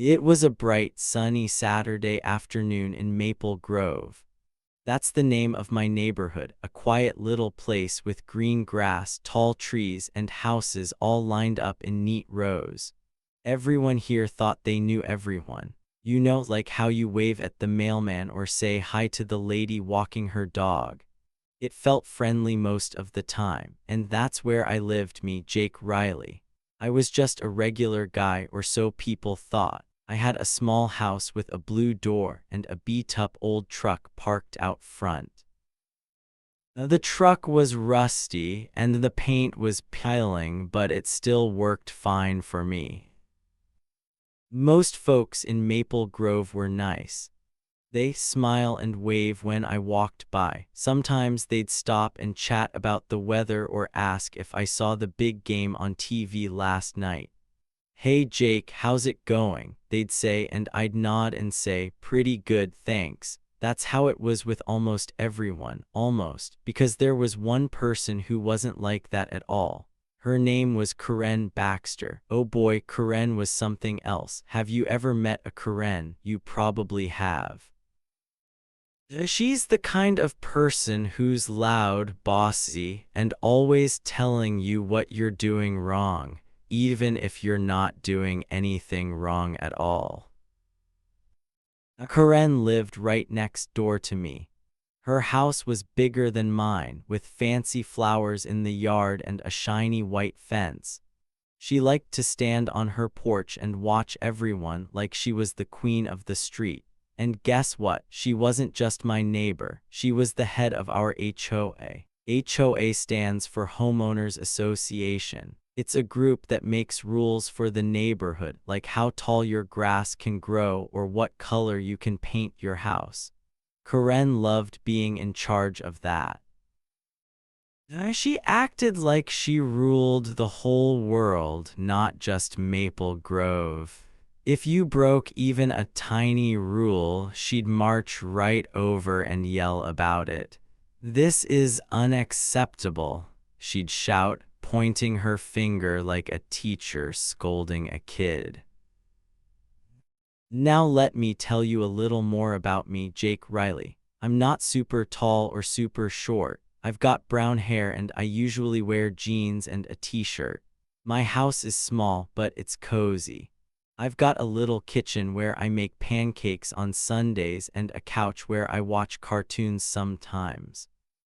It was a bright, sunny Saturday afternoon in Maple Grove. That's the name of my neighborhood, a quiet little place with green grass, tall trees, and houses all lined up in neat rows. Everyone here thought they knew everyone. You know, like how you wave at the mailman or say hi to the lady walking her dog. It felt friendly most of the time, and that's where I lived, me, Jake Riley. I was just a regular guy, or so people thought. I had a small house with a blue door and a beat-up old truck parked out front. The truck was rusty and the paint was peeling, but it still worked fine for me. Most folks in Maple Grove were nice. They smile and wave when I walked by. Sometimes they'd stop and chat about the weather or ask if I saw the big game on TV last night. "Hey Jake, how's it going?" they'd say, and I'd nod and say, "Pretty good, thanks." That's how it was with almost everyone, almost, because there was one person who wasn't like that at all. Her name was Karen Baxter. Oh boy, Karen was something else. Have you ever met a Karen? You probably have. She's the kind of person who's loud, bossy, and always telling you what you're doing wrong, even if you're not doing anything wrong at all. Karen lived right next door to me. Her house was bigger than mine, with fancy flowers in the yard and a shiny white fence. She liked to stand on her porch and watch everyone like she was the queen of the street. And guess what? She wasn't just my neighbor, she was the head of our HOA. HOA stands for Homeowners Association. It's a group that makes rules for the neighborhood, like how tall your grass can grow or what color you can paint your house. Karen loved being in charge of that. She acted like she ruled the whole world, not just Maple Grove. If you broke even a tiny rule, she'd march right over and yell about it. "This is unacceptable," she'd shout, pointing her finger like a teacher scolding a kid. Now let me tell you a little more about me, Jake Riley. I'm not super tall or super short. I've got brown hair and I usually wear jeans and a t-shirt. My house is small, but it's cozy. I've got a little kitchen where I make pancakes on Sundays and a couch where I watch cartoons sometimes.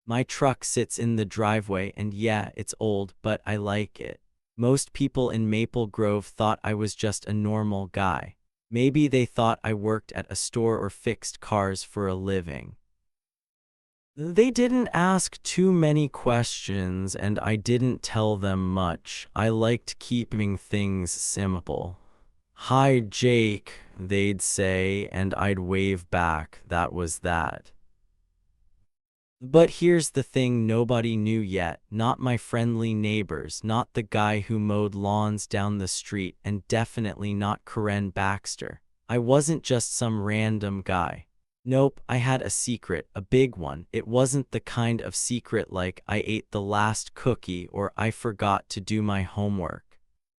My truck sits in the driveway and yeah, it's old, but I like it. Most people in Maple Grove thought I was just a normal guy. Maybe they thought I worked at a store or fixed cars for a living. They didn't ask too many questions and I didn't tell them much. I liked keeping things simple. "Hi, Jake," they'd say, and I'd wave back. That was that. But here's the thing nobody knew yet, not my friendly neighbors, not the guy who mowed lawns down the street, and definitely not Karen Baxter. I wasn't just some random guy. Nope, I had a secret, a big one. It wasn't the kind of secret like I ate the last cookie or I forgot to do my homework.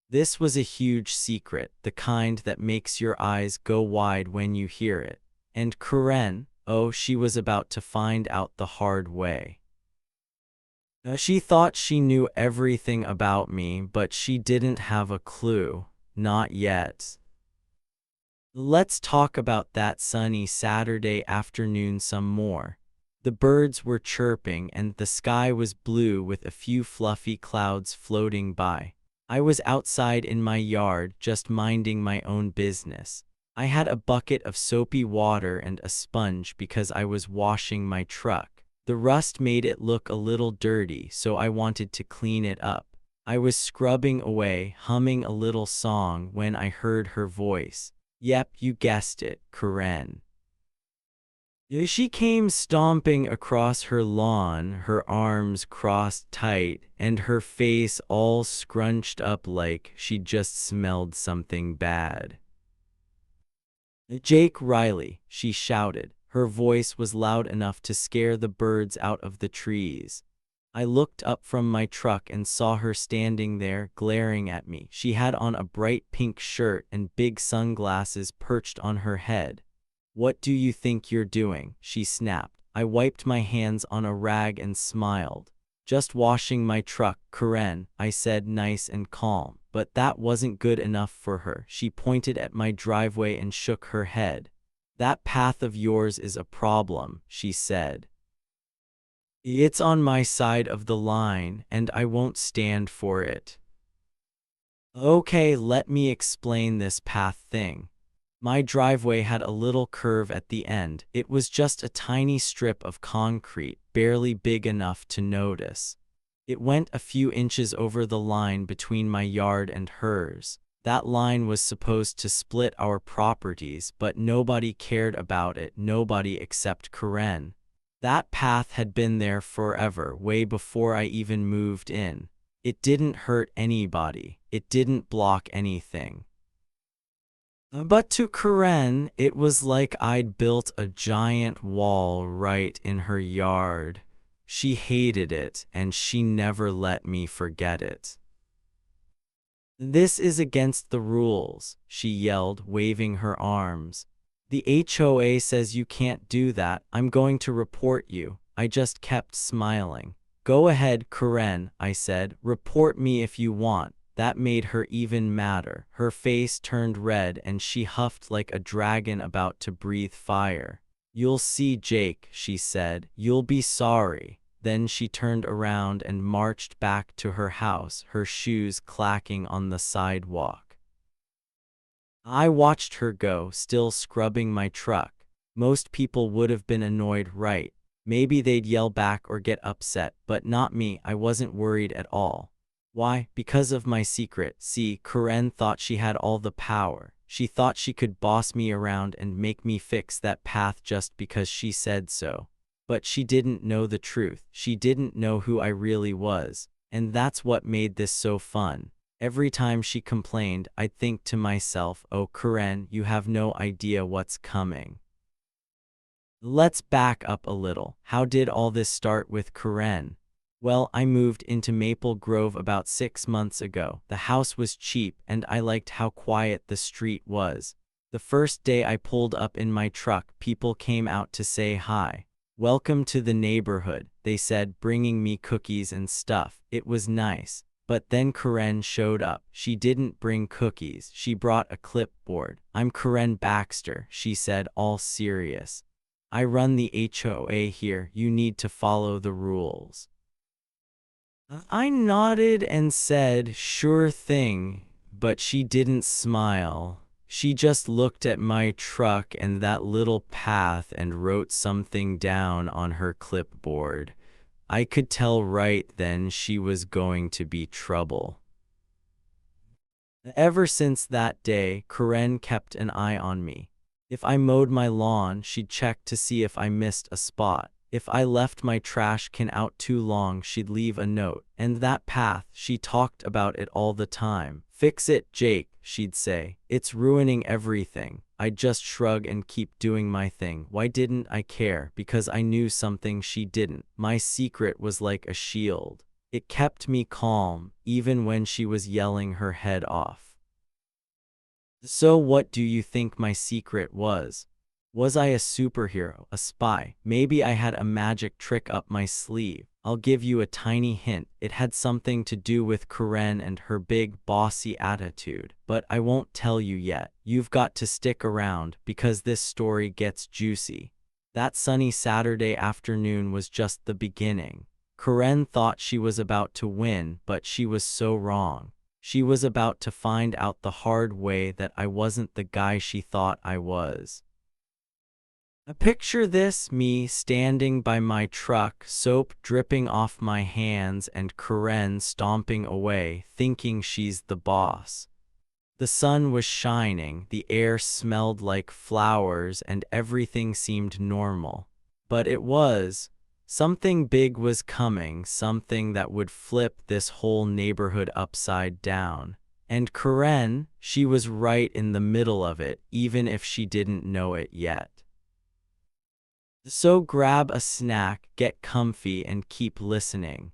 This was a huge secret, the kind that makes your eyes go wide when you hear it. And Karen, oh, she was about to find out the hard way. She thought she knew everything about me, but she didn't have a clue. Not yet. Let's talk about that sunny Saturday afternoon some more. The birds were chirping and the sky was blue with a few fluffy clouds floating by. I was outside in my yard just minding my own business. I had a bucket of soapy water and a sponge because I was washing my truck. The rust made it look a little dirty, so I wanted to clean it up. I was scrubbing away, humming a little song when I heard her voice. Yep, you guessed it, Karen. She came stomping across her lawn, her arms crossed tight, and her face all scrunched up like she'd just smelled something bad. "Jake Riley," she shouted. Her voice was loud enough to scare the birds out of the trees. I looked up from my truck and saw her standing there, glaring at me. She had on a bright pink shirt and big sunglasses perched on her head. "What do you think you're doing?" she snapped. I wiped my hands on a rag and smiled. "Just washing my truck, Karen," I said, nice and calm. But that wasn't good enough for her. She pointed at my driveway and shook her head. "That path of yours is a problem," she said. "It's on my side of the line, and I won't stand for it." "Okay, let me explain this path thing." My driveway had a little curve at the end. It was just a tiny strip of concrete, barely big enough to notice. It went a few inches over the line between my yard and hers. That line was supposed to split our properties, but nobody cared about it, nobody except Karen. That path had been there forever, way before I even moved in. It didn't hurt anybody. It didn't block anything. But to Karen, it was like I'd built a giant wall right in her yard. She hated it, and she never let me forget it. "This is against the rules," she yelled, waving her arms. "The HOA says you can't do that. I'm going to report you." I just kept smiling. "Go ahead, Karen," I said. "Report me if you want." That made her even madder. Her face turned red and she huffed like a dragon about to breathe fire. "You'll see, Jake," she said. "You'll be sorry." Then she turned around and marched back to her house, her shoes clacking on the sidewalk. I watched her go, still scrubbing my truck. Most people would have been annoyed, right? Maybe they'd yell back or get upset, but not me. I wasn't worried at all. Why? Because of my secret. See, Karen thought she had all the power. She thought she could boss me around and make me fix that path just because she said so. But she didn't know the truth. She didn't know who I really was. And that's what made this so fun. Every time she complained, I'd think to myself, "Oh, Karen, you have no idea what's coming." Let's back up a little. How did all this start with Karen? Well, I moved into Maple Grove about 6 months ago. The house was cheap and I liked how quiet the street was. The first day I pulled up in my truck, people came out to say hi. "Welcome to the neighborhood," they said, bringing me cookies and stuff. It was nice. But then Karen showed up. She didn't bring cookies. She brought a clipboard. "I'm Karen Baxter," she said, all serious. "I run the HOA here. You need to follow the rules." I nodded and said, "Sure thing," but she didn't smile. She just looked at my truck and that little path and wrote something down on her clipboard. I could tell right then she was going to be trouble. Ever since that day, Karen kept an eye on me. If I mowed my lawn, she'd check to see if I missed a spot. If I left my trash can out too long, she'd leave a note. And that path, she talked about it all the time. "Fix it, Jake," she'd say. "It's ruining everything." I'd just shrug and keep doing my thing. Why didn't I care? Because I knew something she didn't. My secret was like a shield. It kept me calm, even when she was yelling her head off. So what do you think my secret was? Was I a superhero, a spy? Maybe I had a magic trick up my sleeve. I'll give you a tiny hint. It had something to do with Karen and her big bossy attitude. But I won't tell you yet. You've got to stick around, because this story gets juicy. That sunny Saturday afternoon was just the beginning. Karen thought she was about to win, but she was so wrong. She was about to find out the hard way that I wasn't the guy she thought I was. Picture this, me standing by my truck, soap dripping off my hands, and Karen stomping away, thinking she's the boss. The sun was shining, the air smelled like flowers, and everything seemed normal. But it was. Something big was coming, something that would flip this whole neighborhood upside down. And Karen, she was right in the middle of it, even if she didn't know it yet. So grab a snack, get comfy, and keep listening.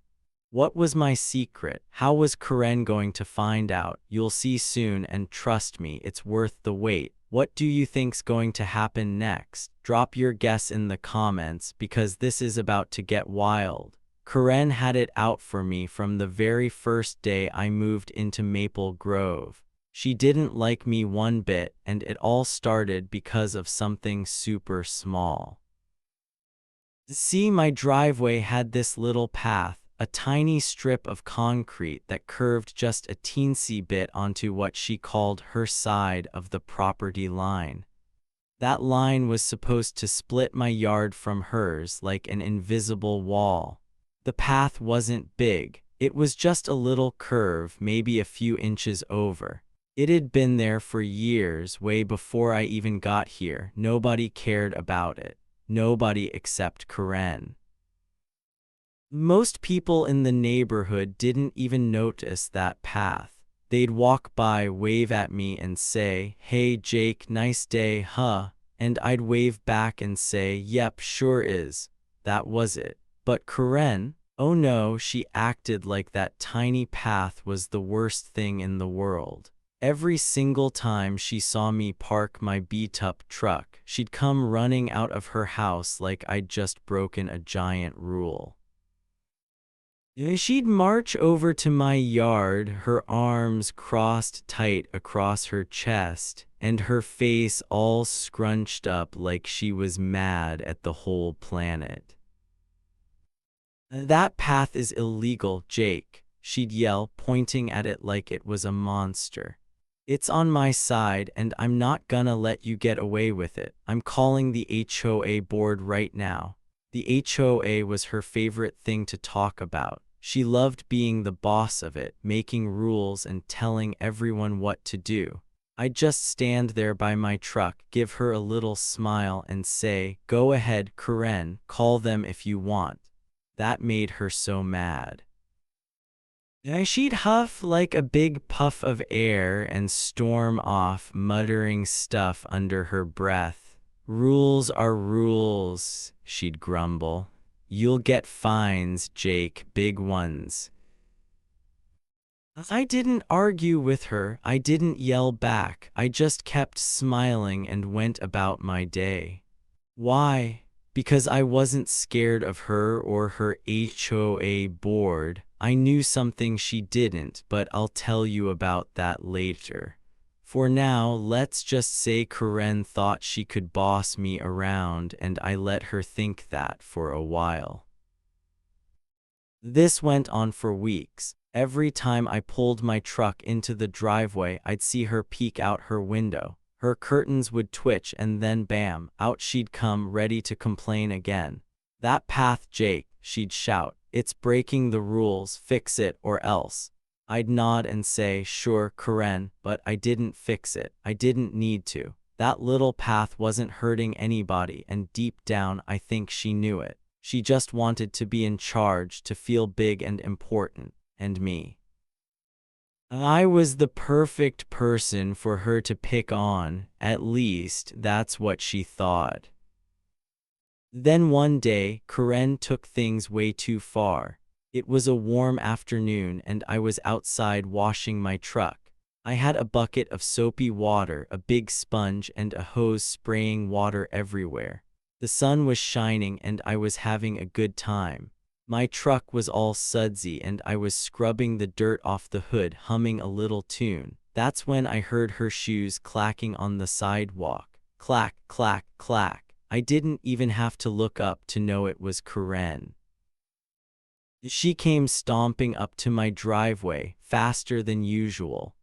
What was my secret? How was Karen going to find out? You'll see soon, and trust me, it's worth the wait. What do you think's going to happen next? Drop your guess in the comments, because this is about to get wild. Karen had it out for me from the very first day I moved into Maple Grove. She didn't like me one bit, and it all started because of something super small. See, my driveway had this little path, a tiny strip of concrete that curved just a teensy bit onto what she called her side of the property line. That line was supposed to split my yard from hers like an invisible wall. The path wasn't big, it was just a little curve, maybe a few inches over. It had been there for years, way before I even got here. Nobody cared about it. Nobody except Karen. Most people in the neighborhood didn't even notice that path. They'd walk by, wave at me and say, "Hey Jake, nice day, huh?" And I'd wave back and say, "Yep, sure is." That was it. But Karen, oh no, she acted like that tiny path was the worst thing in the world. Every single time she saw me park my beat-up truck, she'd come running out of her house like I'd just broken a giant rule. She'd march over to my yard, her arms crossed tight across her chest, and her face all scrunched up like she was mad at the whole planet. "That path is illegal, Jake," she'd yell, pointing at it like it was a monster. "It's on my side, and I'm not gonna let you get away with it. I'm calling the HOA board right now." The HOA was her favorite thing to talk about. She loved being the boss of it, making rules and telling everyone what to do. I'd just stand there by my truck, give her a little smile and say, "Go ahead, Karen, call them if you want." That made her so mad. She'd huff like a big puff of air and storm off, muttering stuff under her breath. "Rules are rules," she'd grumble. "You'll get fines, Jake, big ones." I didn't argue with her, I didn't yell back, I just kept smiling and went about my day. Why? Because I wasn't scared of her or her HOA board. I knew something she didn't, but I'll tell you about that later. For now, let's just say Karen thought she could boss me around, and I let her think that for a while. This went on for weeks. Every time I pulled my truck into the driveway, I'd see her peek out her window. Her curtains would twitch, and then bam, out she'd come, ready to complain again. "That path, Jake," she'd shout. "It's breaking the rules, fix it or else." I'd nod and say, "Sure, Karen," but I didn't fix it. I didn't need to. That little path wasn't hurting anybody, and deep down I think she knew it. She just wanted to be in charge, to feel big and important, and me. I was the perfect person for her to pick on, at least that's what she thought. Then one day, Karen took things way too far. It was a warm afternoon and I was outside washing my truck. I had a bucket of soapy water, a big sponge, and a hose spraying water everywhere. The sun was shining and I was having a good time. My truck was all sudsy and I was scrubbing the dirt off the hood, humming a little tune. That's when I heard her shoes clacking on the sidewalk. Clack, clack, clack. I didn't even have to look up to know it was Karen. She came stomping up to my driveway, faster than usual.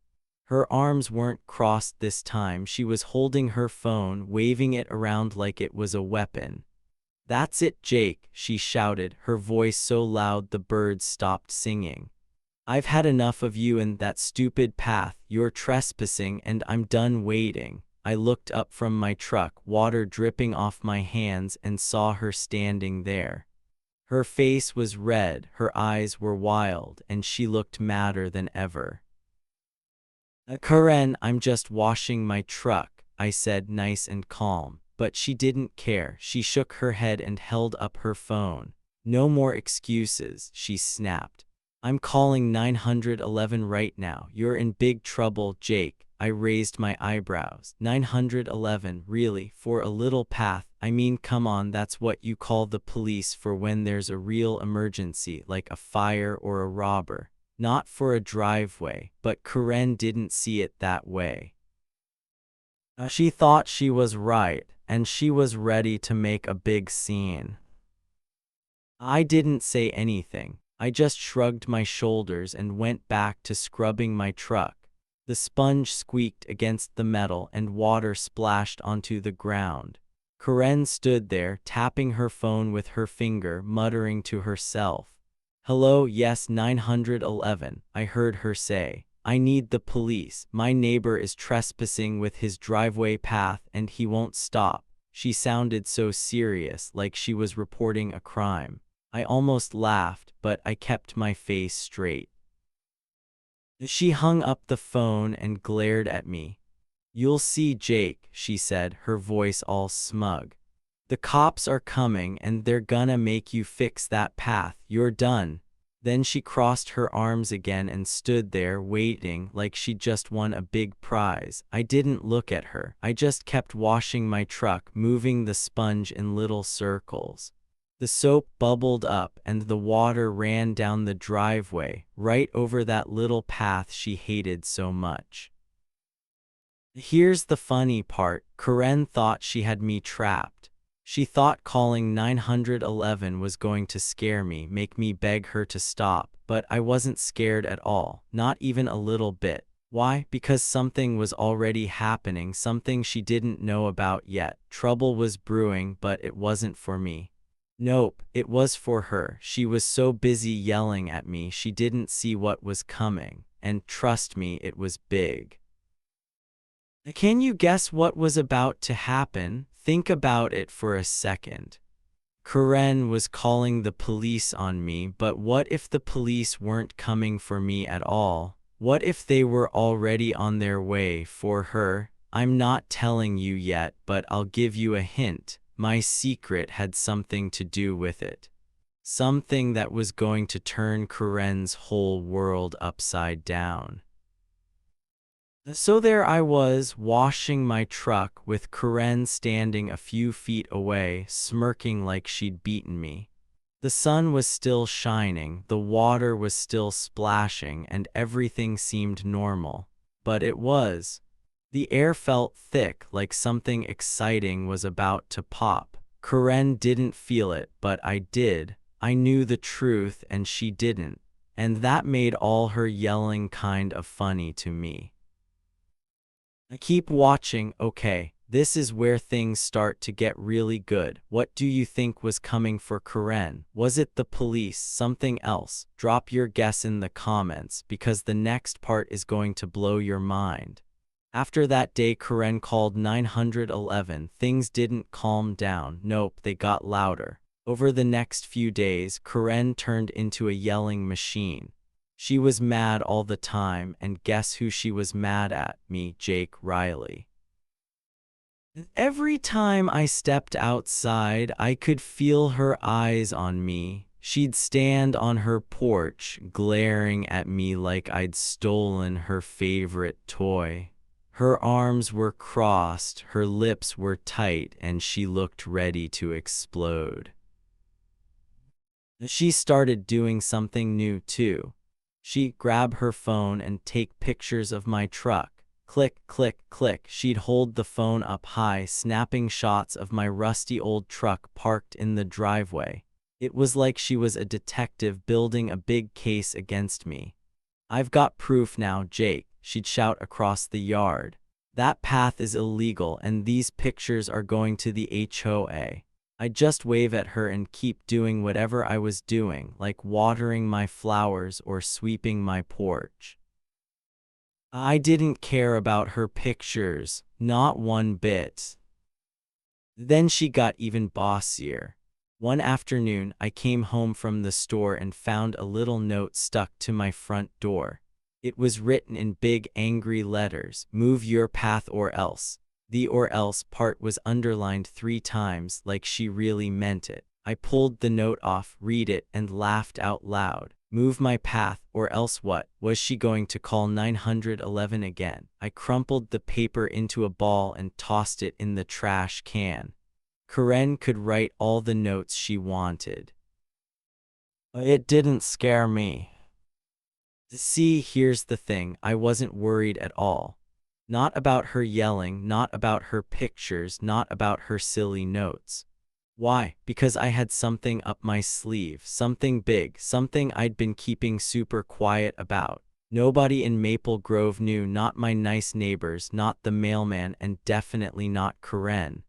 Her arms weren't crossed this time. She was holding her phone, waving it around like it was a weapon. "That's it, Jake," she shouted, her voice so loud the birds stopped singing. "I've had enough of you and that stupid path. You're trespassing and I'm done waiting." I looked up from my truck, water dripping off my hands, and saw her standing there. Her face was red, her eyes were wild, and she looked madder than ever. "Karen, I'm just washing my truck," I said, nice and calm. But she didn't care. She shook her head and held up her phone. "No more excuses," she snapped. I'm calling 911 right now. You're in big trouble, Jake. I raised my eyebrows. 911, really? For a little path? I mean, come on, that's what you call the police for when there's a real emergency, like a fire or a robber. Not for a driveway, but Karen didn't see it that way. She thought she was right, and she was ready to make a big scene. I didn't say anything. I just shrugged my shoulders and went back to scrubbing my truck. The sponge squeaked against the metal and water splashed onto the ground. Karen stood there, tapping her phone with her finger, muttering to herself. "Hello, yes, 911, I heard her say. I need the police. My neighbor is trespassing with his driveway path and he won't stop." She sounded so serious, like she was reporting a crime. I almost laughed, but I kept my face straight. She hung up the phone and glared at me. "You'll see, Jake," she said, her voice all smug. "The cops are coming and they're gonna make you fix that path. You're done." Then she crossed her arms again and stood there waiting like she'd just won a big prize. I didn't look at her. I just kept washing my truck, moving the sponge in little circles. The soap bubbled up and the water ran down the driveway, right over that little path she hated so much. Here's the funny part. Karen thought she had me trapped. She thought calling 911 was going to scare me, make me beg her to stop, but I wasn't scared at all, not even a little bit. Why? Because something was already happening, something she didn't know about yet. Trouble was brewing, but it wasn't for me. Nope, it was for her. She was so busy yelling at me she didn't see what was coming, and trust me, it was big. Can you guess what was about to happen? Think about it for a second. Karen was calling the police on me, but what if the police weren't coming for me at all? What if they were already on their way for her? I'm not telling you yet, but I'll give you a hint. My secret had something to do with it. Something that was going to turn Karen's whole world upside down. So there I was, washing my truck with Karen standing a few feet away, smirking like she'd beaten me. The sun was still shining, the water was still splashing, and everything seemed normal. But it was. The air felt thick, like something exciting was about to pop. Karen didn't feel it, but I did. I knew the truth and she didn't, and that made all her yelling kind of funny to me. Keep watching. Okay, this is where things start to get really good. What do you think was coming for Karen? Was it the police? Something else? Drop your guess in the comments, because the next part is going to blow your mind. After that day Karen called 911, things didn't calm down. Nope, they got louder. Over the next few days, Karen turned into a yelling machine. She was mad all the time, and guess who she was mad at? Me, Jake Riley. Every time I stepped outside, I could feel her eyes on me. She'd stand on her porch, glaring at me like I'd stolen her favorite toy. Her arms were crossed, her lips were tight, and she looked ready to explode. She started doing something new too. She'd grab her phone and take pictures of my truck. Click, click, click. She'd hold the phone up high, snapping shots of my rusty old truck parked in the driveway. It was like she was a detective building a big case against me. "I've got proof now, Jake," she'd shout across the yard. "That path is illegal and these pictures are going to the HOA. I'd just wave at her and keep doing whatever I was doing, like watering my flowers or sweeping my porch. I didn't care about her pictures, not one bit. Then she got even bossier. One afternoon, I came home from the store and found a little note stuck to my front door. It was written in big angry letters, "Move your path or else." The "or else" part was underlined 3 times, like she really meant it. I pulled the note off, read it, and laughed out loud. Move my path, or else what? Was she going to call 911 again? I crumpled the paper into a ball and tossed it in the trash can. Karen could write all the notes she wanted. It didn't scare me. See, here's the thing, I wasn't worried at all. Not about her yelling, not about her pictures, not about her silly notes. Why? Because I had something up my sleeve, something big, something I'd been keeping super quiet about. Nobody in Maple Grove knew, not my nice neighbors, not the mailman, and definitely not Karen.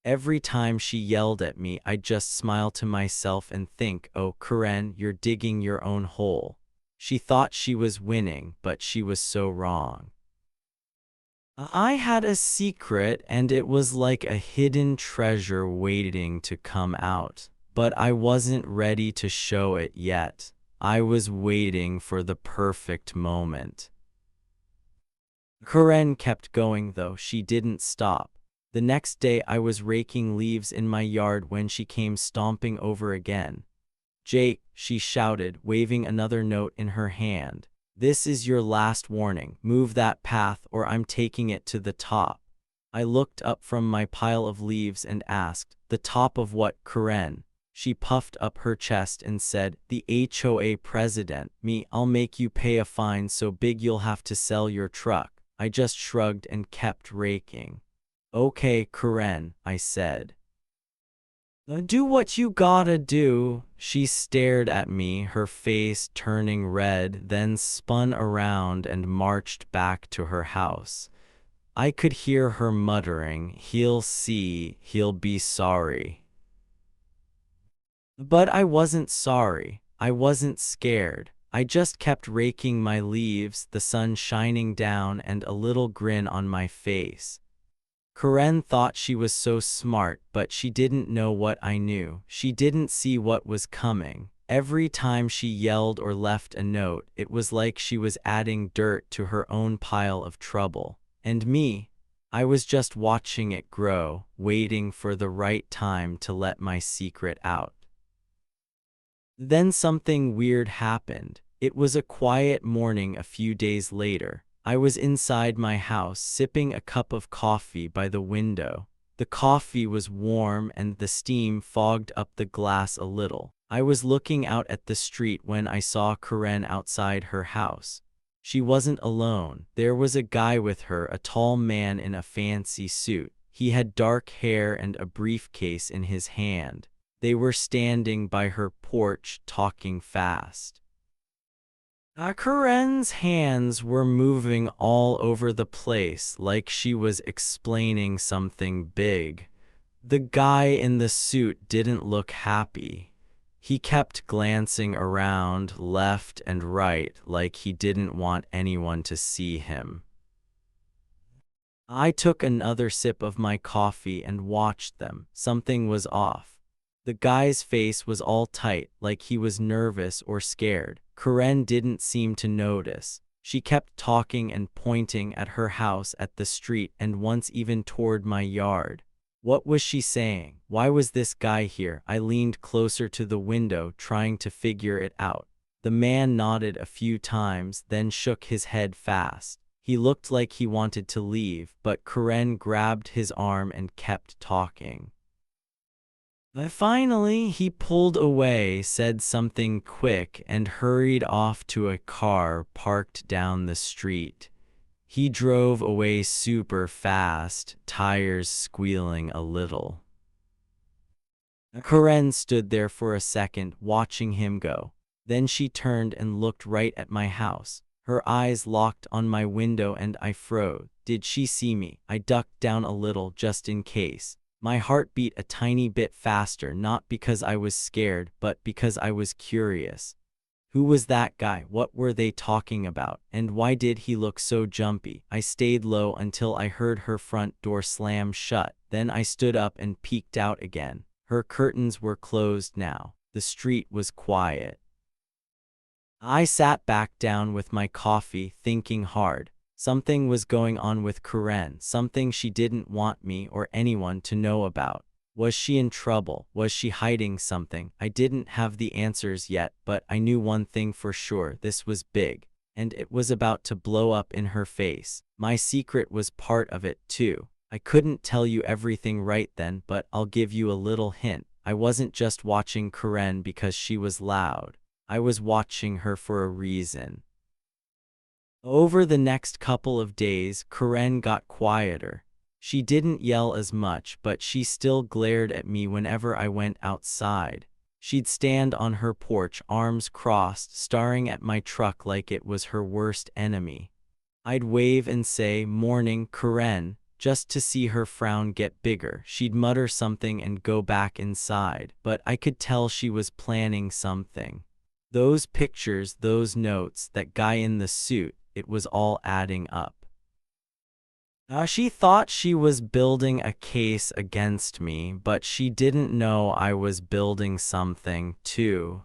Every time she yelled at me, I'd just smile to myself and think, oh, Karen, you're digging your own hole. She thought she was winning, but she was so wrong. I had a secret, and it was like a hidden treasure waiting to come out. But I wasn't ready to show it yet. I was waiting for the perfect moment. Karen kept going, though. She didn't stop. The next day I was raking leaves in my yard when she came stomping over again. Jake, she shouted, waving another note in her hand. This is your last warning. Move that path or I'm taking it to the top. I looked up from my pile of leaves and asked, the top of what, Karen? She puffed up her chest and said, the HOA president. Me, I'll make you pay a fine so big you'll have to sell your truck. I just shrugged and kept raking. Okay, Karen, I said. Do what you gotta do. She stared at me, her face turning red, then spun around and marched back to her house. I could hear her muttering, he'll see, he'll be sorry. But I wasn't sorry. I wasn't scared. I just kept raking my leaves, the sun shining down and a little grin on my face. Karen thought she was so smart, but she didn't know what I knew. She didn't see what was coming. Every time she yelled or left a note, it was like she was adding dirt to her own pile of trouble. And me, I was just watching it grow, waiting for the right time to let my secret out. Then something weird happened. It was a quiet morning a few days later. I was inside my house sipping a cup of coffee by the window. The coffee was warm and the steam fogged up the glass a little. I was looking out at the street when I saw Karen outside her house. She wasn't alone. There was a guy with her, a tall man in a fancy suit. He had dark hair and a briefcase in his hand. They were standing by her porch talking fast. Karen's hands were moving all over the place like she was explaining something big. The guy in the suit didn't look happy. He kept glancing around left and right like he didn't want anyone to see him. I took another sip of my coffee and watched them. Something was off. The guy's face was all tight, like he was nervous or scared. Karen didn't seem to notice. She kept talking and pointing at her house, at the street, and once even toward my yard. What was she saying? Why was this guy here? I leaned closer to the window, trying to figure it out. The man nodded a few times, then shook his head fast. He looked like he wanted to leave, but Karen grabbed his arm and kept talking. Finally, he pulled away, said something quick, and hurried off to a car parked down the street. He drove away super fast, tires squealing a little. Karen stood there for a second, watching him go. Then she turned and looked right at my house. Her eyes locked on my window and I froze. Did she see me? I ducked down a little just in case. My heart beat a tiny bit faster, not because I was scared, but because I was curious. Who was that guy? What were they talking about? And why did he look so jumpy? I stayed low until I heard her front door slam shut. Then I stood up and peeked out again. Her curtains were closed now. The street was quiet. I sat back down with my coffee, thinking hard. Something was going on with Karen, something she didn't want me or anyone to know about. Was she in trouble? Was she hiding something? I didn't have the answers yet, but I knew one thing for sure: this was big, and it was about to blow up in her face. My secret was part of it, too. I couldn't tell you everything right then, but I'll give you a little hint. I wasn't just watching Karen because she was loud. I was watching her for a reason. Over the next couple of days, Karen got quieter. She didn't yell as much, but she still glared at me whenever I went outside. She'd stand on her porch, arms crossed, staring at my truck like it was her worst enemy. I'd wave and say, "Morning, Karen," just to see her frown get bigger. She'd mutter something and go back inside, but I could tell she was planning something. Those pictures, those notes, that guy in the suit, it was all adding up. She thought she was building a case against me, but she didn't know I was building something too.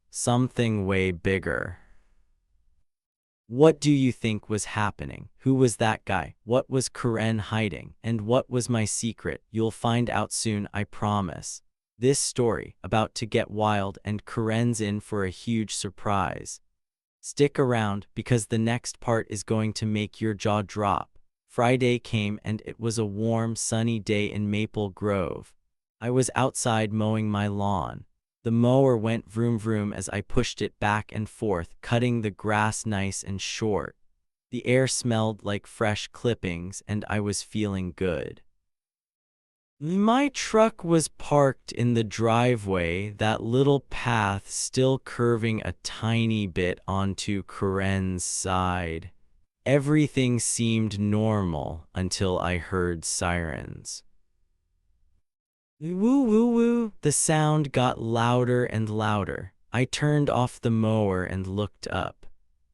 Something way bigger. What do you think was happening? Who was that guy? What was Karen hiding? And what was my secret? You'll find out soon, I promise. This story, about to get wild, and Karen's in for a huge surprise. Stick around, because the next part is going to make your jaw drop. Friday came and it was a warm, sunny day in Maple Grove. I was outside mowing my lawn. The mower went vroom vroom as I pushed it back and forth, cutting the grass nice and short. The air smelled like fresh clippings and I was feeling good. My truck was parked in the driveway, that little path still curving a tiny bit onto Karen's side. Everything seemed normal until I heard sirens. Woo woo woo! The sound got louder and louder. I turned off the mower and looked up.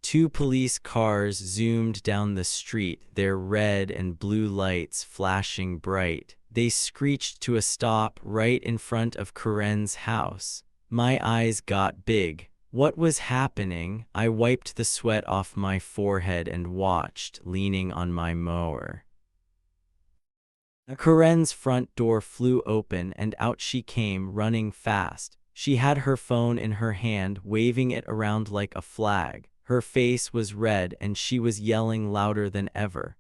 2 police cars zoomed down the street, their red and blue lights flashing bright. They screeched to a stop right in front of Karen's house. My eyes got big. What was happening? I wiped the sweat off my forehead and watched, leaning on my mower. Karen's front door flew open and out she came, running fast. She had her phone in her hand, waving it around like a flag. Her face was red and she was yelling louder than ever.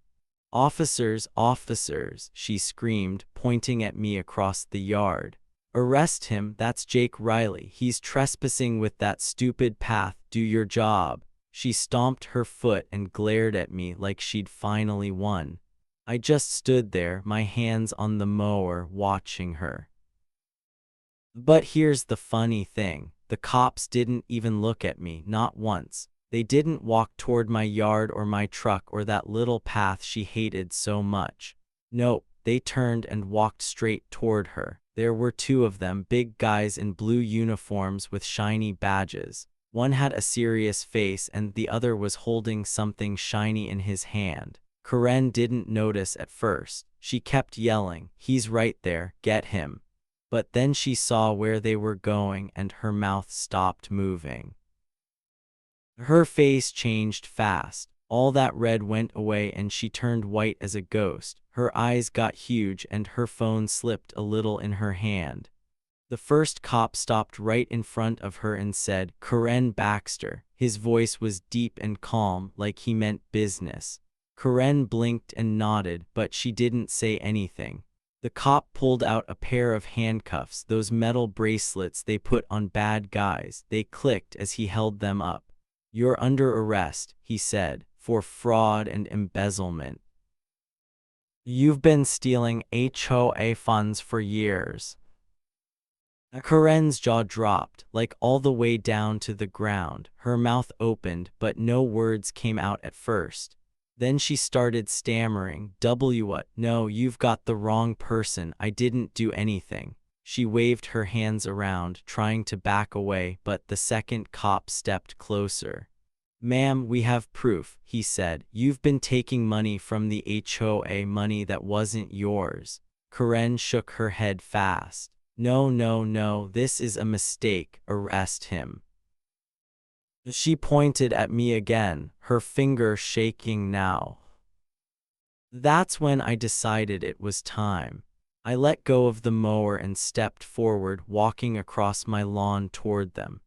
"Officers, officers," she screamed, pointing at me across the yard. "Arrest him, that's Jake Riley. He's trespassing with that stupid path. Do your job." She stomped her foot and glared at me like she'd finally won. I just stood there, my hands on the mower, watching her. But here's the funny thing. The cops didn't even look at me, not once. They didn't walk toward my yard or my truck or that little path she hated so much. Nope, they turned and walked straight toward her. There were 2 of them, big guys in blue uniforms with shiny badges. One had a serious face and the other was holding something shiny in his hand. Karen didn't notice at first. She kept yelling, "He's right there, get him." But then she saw where they were going and her mouth stopped moving. Her face changed fast. All that red went away and she turned white as a ghost. Her eyes got huge and her phone slipped a little in her hand. The first cop stopped right in front of her and said, "Karen Baxter." His voice was deep and calm, like he meant business. Karen blinked and nodded, but she didn't say anything. The cop pulled out a pair of handcuffs, those metal bracelets they put on bad guys. They clicked as he held them up. "You're under arrest," he said, "for fraud and embezzlement. You've been stealing HOA funds for years." Karen's jaw dropped, like all the way down to the ground. Her mouth opened, but no words came out at first. Then she started stammering, "What? No, you've got the wrong person. I didn't do anything." She waved her hands around, trying to back away, but the second cop stepped closer. "Ma'am, we have proof," he said. "You've been taking money from the HOA, money that wasn't yours." Karen shook her head fast. "No, no, no, this is a mistake. Arrest him." She pointed at me again, her finger shaking now. That's when I decided it was time. I let go of the mower and stepped forward, walking across my lawn toward them.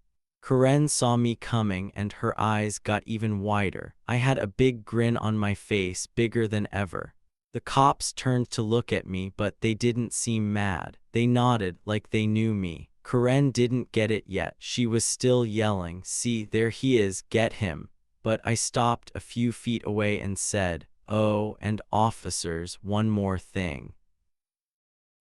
Karen saw me coming and her eyes got even wider. I had a big grin on my face, bigger than ever. The cops turned to look at me, but they didn't seem mad. They nodded like they knew me. Karen didn't get it yet. She was still yelling, "See, there he is, get him." But I stopped a few feet away and said, "Oh, and officers, one more thing."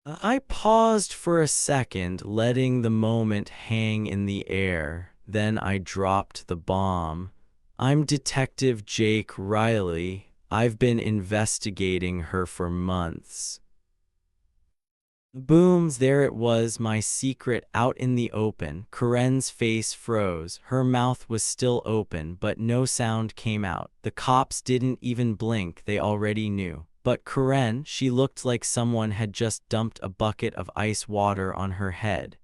I paused for a second, letting the moment hang in the air. Then I dropped the bomb. "I'm Detective Jake Riley. I've been investigating her for months." Boom, there it was, my secret out in the open. Karen's face froze. Her mouth was still open, but no sound came out. The cops didn't even blink, they already knew. But Karen, she looked like someone had just dumped a bucket of ice water on her head.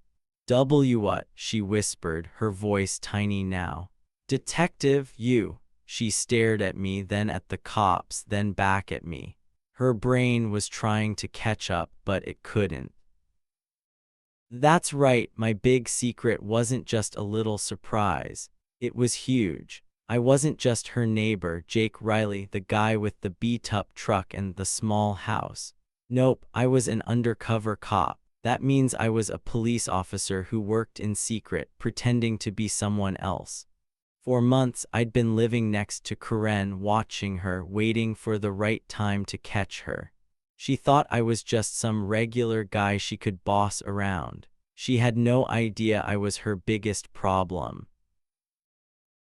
What?" she whispered, her voice tiny now. "Detective, you." She stared at me, then at the cops, then back at me. Her brain was trying to catch up, but it couldn't. That's right, my big secret wasn't just a little surprise. It was huge. I wasn't just her neighbor, Jake Riley, the guy with the beat-up truck and the small house. Nope, I was an undercover cop. That means I was a police officer who worked in secret, pretending to be someone else. For months, I'd been living next to Karen, watching her, waiting for the right time to catch her. She thought I was just some regular guy she could boss around. She had no idea I was her biggest problem.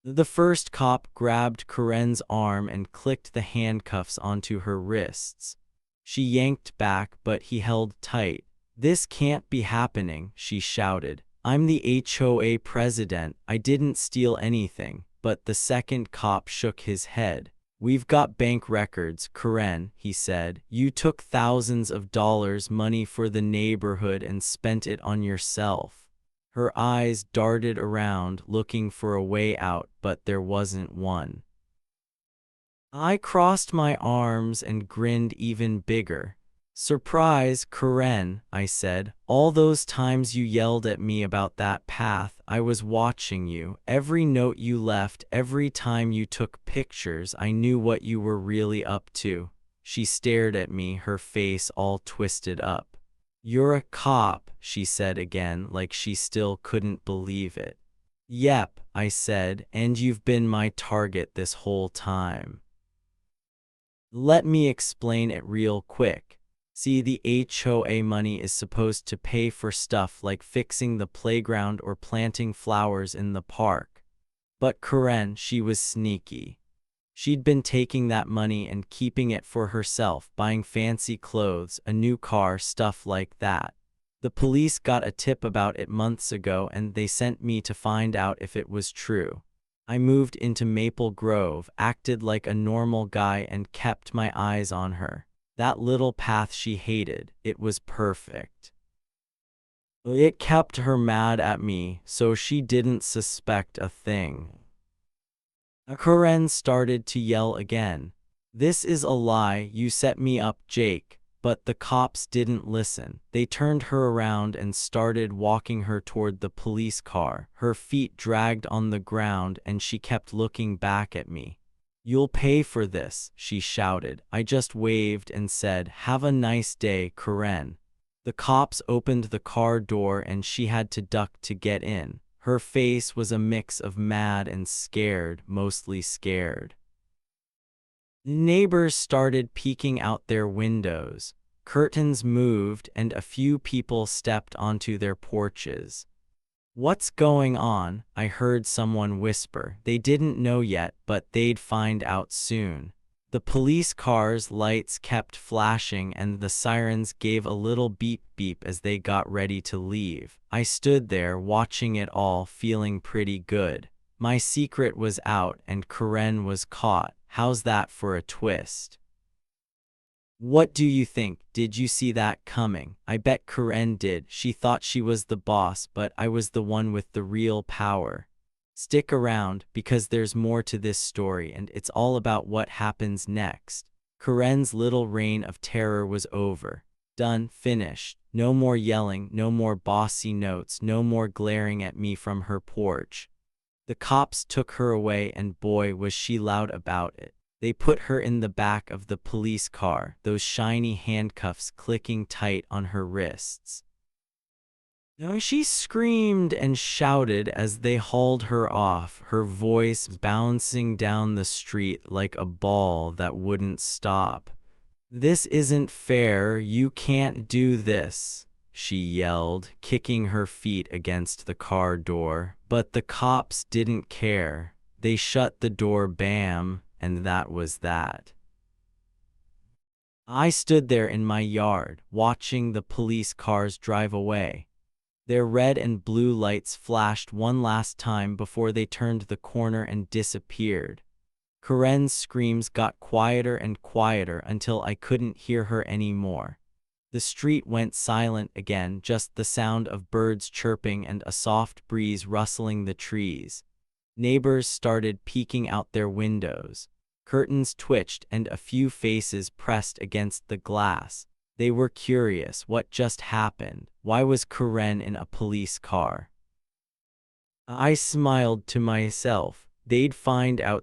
The first cop grabbed Karen's arm and clicked the handcuffs onto her wrists. She yanked back, but he held tight. "This can't be happening," she shouted. "I'm the HOA president. I didn't steal anything." But the second cop shook his head. "We've got bank records, Karen," he said. "You took thousands of dollars, money for the neighborhood, and spent it on yourself." Her eyes darted around, looking for a way out, but there wasn't one. I crossed my arms and grinned even bigger. "Surprise, Karen," I said. "All those times you yelled at me about that path, I was watching you. Every note you left, every time you took pictures, I knew what you were really up to." She stared at me, her face all twisted up. "You're a cop," she said again, like she still couldn't believe it. "Yep," I said, "and you've been my target this whole time." "Let me explain it real quick. See, the HOA money is supposed to pay for stuff like fixing the playground or planting flowers in the park. But Karen, she was sneaky. She'd been taking that money and keeping it for herself, buying fancy clothes, a new car, stuff like that. The police got a tip about it months ago and they sent me to find out if it was true. I moved into Maple Grove, acted like a normal guy, and kept my eyes on her. That little path she hated, it was perfect. It kept her mad at me, so she didn't suspect a thing." Karen started to yell again. "This is a lie, you set me up, Jake." But the cops didn't listen. They turned her around and started walking her toward the police car. Her feet dragged on the ground and she kept looking back at me. "You'll pay for this," she shouted. I just waved and said, "Have a nice day, Karen." The cops opened the car door and she had to duck to get in. Her face was a mix of mad and scared, mostly scared. Neighbors started peeking out their windows. Curtains moved and a few people stepped onto their porches. "What's going on?" I heard someone whisper. They didn't know yet, but they'd find out soon. The police car's lights kept flashing and the sirens gave a little beep beep as they got ready to leave. I stood there watching it all, feeling pretty good. My secret was out and Karen was caught. How's that for a twist? What do you think? Did you see that coming? I bet Karen did. She thought she was the boss, but I was the one with the real power. Stick around, because there's more to this story and it's all about what happens next. Karen's little reign of terror was over. Done, finished. No more yelling, no more bossy notes, no more glaring at me from her porch. The cops took her away, and boy, was she loud about it. They put her in the back of the police car, those shiny handcuffs clicking tight on her wrists. She screamed and shouted as they hauled her off, her voice bouncing down the street like a ball that wouldn't stop. "This isn't fair, you can't do this," she yelled, kicking her feet against the car door. But the cops didn't care. They shut the door, bam, and that was that. I stood there in my yard, watching the police cars drive away. Their red and blue lights flashed one last time before they turned the corner and disappeared. Karen's screams got quieter and quieter until I couldn't hear her anymore. The street went silent again, just the sound of birds chirping and a soft breeze rustling the trees. Neighbors started peeking out their windows. Curtains twitched and a few faces pressed against the glass. They were curious. What just happened? Why was Karen in a police car? I smiled to myself. They'd find out